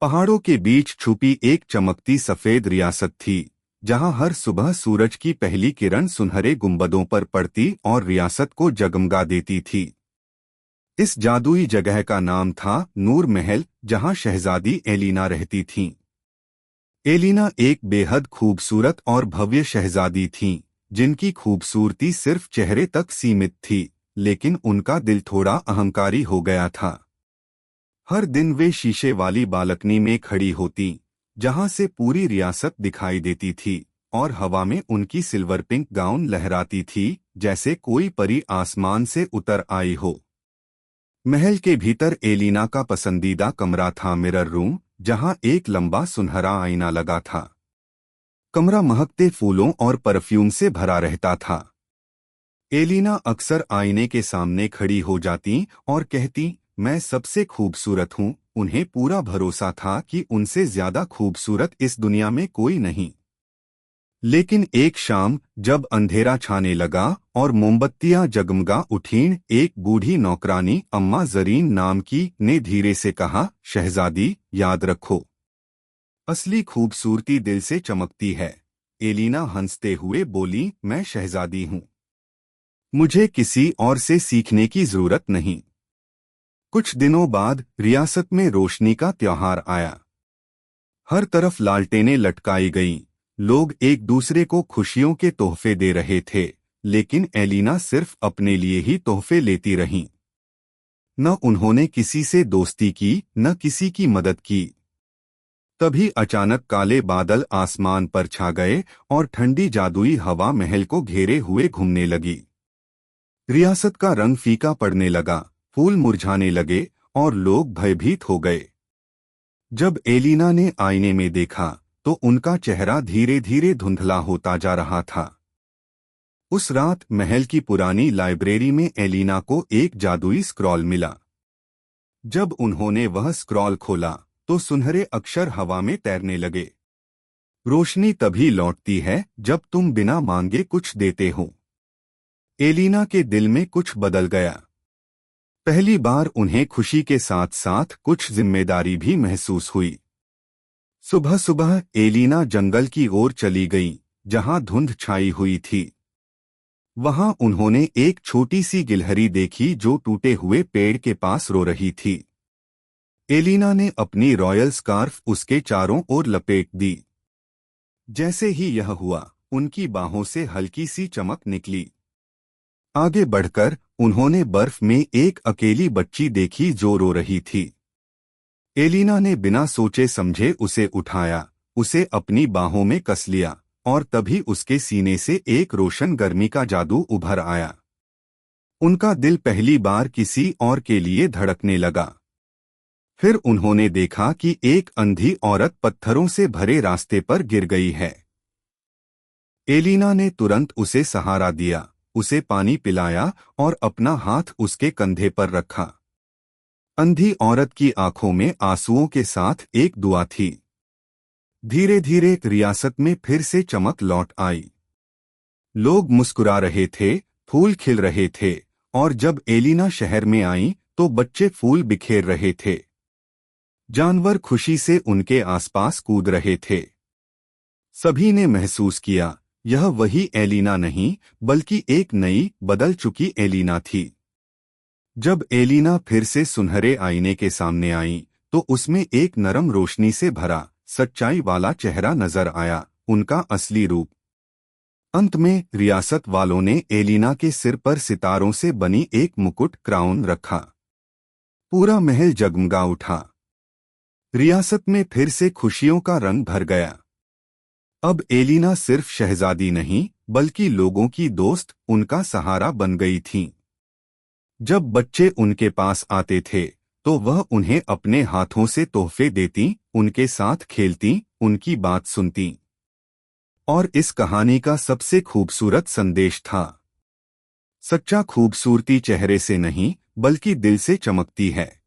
पहाड़ों के बीच छुपी एक चमकती सफेद रियासत थी, जहां हर सुबह सूरज की पहली किरण सुनहरे गुंबदों पर पड़ती और रियासत को जगमगा देती थी। इस जादुई जगह का नाम था नूर महल, जहां शहजादी एलिना रहती थीं। एलिना एक बेहद खूबसूरत और भव्य शहजादी थीं, जिनकी खूबसूरती सिर्फ चेहरे तक सीमित थी, लेकिन उनका दिल थोड़ा अहंकारी हो गया था। हर दिन वे शीशे वाली बालकनी में खड़ी होती, जहां से पूरी रियासत दिखाई देती थी, और हवा में उनकी सिल्वर पिंक गाउन लहराती थी, जैसे कोई परी आसमान से उतर आई हो। महल के भीतर एलिना का पसंदीदा कमरा था मिरर रूम, जहां एक लंबा सुनहरा आईना लगा था। कमरा महकते फूलों और परफ्यूम से भरा रहता था। एलिना अक्सर आईने के सामने खड़ी हो जाती और कहती, मैं सबसे खूबसूरत हूँ। उन्हें पूरा भरोसा था कि उनसे ज्यादा खूबसूरत इस दुनिया में कोई नहीं। लेकिन एक शाम, जब अंधेरा छाने लगा और मोमबत्तियां जगमगा उठीं, एक बूढ़ी नौकरानी अम्मा जरीन नाम की ने धीरे से कहा, शहजादी, याद रखो, असली खूबसूरती दिल से चमकती है। एलिना हंसते हुए बोली, मैं शहजादी हूँ, मुझे किसी और से सीखने की जरूरत नहीं। कुछ दिनों बाद रियासत में रोशनी का त्योहार आया। हर तरफ लालटेनें लटकाई गईं। लोग एक दूसरे को खुशियों के तोहफे दे रहे थे, लेकिन एलिना सिर्फ अपने लिए ही तोहफे लेती रहीं। न उन्होंने किसी से दोस्ती की, न किसी की मदद की। तभी अचानक काले बादल आसमान पर छा गए और ठंडी जादुई हवा महल को घेरे हुए घूमने लगी। रियासत का रंग फीका पड़ने लगा, फूल मुरझाने लगे और लोग भयभीत हो गए। जब एलिना ने आईने में देखा, तो उनका चेहरा धीरे धीरे धुंधला होता जा रहा था। उस रात महल की पुरानी लाइब्रेरी में एलिना को एक जादुई स्क्रॉल मिला। जब उन्होंने वह स्क्रॉल खोला, तो सुनहरे अक्षर हवा में तैरने लगे। रोशनी तभी लौटती है जब तुम बिना मांगे कुछ देते हो। एलिना के दिल में कुछ बदल गया। पहली बार उन्हें खुशी के साथ साथ कुछ जिम्मेदारी भी महसूस हुई। सुबह सुबह एलिना जंगल की ओर चली गईं, जहां धुंध छाई हुई थी। वहां उन्होंने एक छोटी सी गिलहरी देखी जो टूटे हुए पेड़ के पास रो रही थी। एलिना ने अपनी रॉयल स्कार्फ उसके चारों ओर लपेट दी। जैसे ही यह हुआ, उनकी बाहों से हल्की सी चमक निकली। आगे बढ़कर उन्होंने बर्फ में एक अकेली बच्ची देखी जो रो रही थी। एलिना ने बिना सोचे समझे उसे उठाया, उसे अपनी बाहों में कस लिया, और तभी उसके सीने से एक रोशन गर्मी का जादू उभर आया। उनका दिल पहली बार किसी और के लिए धड़कने लगा। फिर उन्होंने देखा कि एक अंधी औरत पत्थरों से भरे रास्ते पर गिर गई है। एलिना ने तुरंत उसे सहारा दिया, उसे पानी पिलाया और अपना हाथ उसके कंधे पर रखा। अंधी औरत की आंखों में आंसुओं के साथ एक दुआ थी। धीरे धीरे रियासत में फिर से चमक लौट आई। लोग मुस्कुरा रहे थे, फूल खिल रहे थे, और जब एलिना शहर में आई, तो बच्चे फूल बिखेर रहे थे। जानवर खुशी से उनके आसपास कूद रहे थे। सभी ने महसूस किया, यह वही एलिना नहीं, बल्कि एक नई, बदल चुकी एलिना थी। जब एलिना फिर से सुनहरे आईने के सामने आई, तो उसमें एक नरम रोशनी से भरा, सच्चाई वाला चेहरा नजर आया, उनका असली रूप। अंत में रियासत वालों ने एलिना के सिर पर सितारों से बनी एक मुकुट क्राउन रखा। पूरा महल जगमगा उठा। रियासत में फिर से खुशियों का रंग भर गया। अब एलिना सिर्फ शहजादी नहीं, बल्कि लोगों की दोस्त, उनका सहारा बन गई थीं। जब बच्चे उनके पास आते थे, तो वह उन्हें अपने हाथों से तोहफे देती, उनके साथ खेलती, उनकी बात सुनती। और इस कहानी का सबसे खूबसूरत संदेश था, सच्चा खूबसूरती चेहरे से नहीं, बल्कि दिल से चमकती है।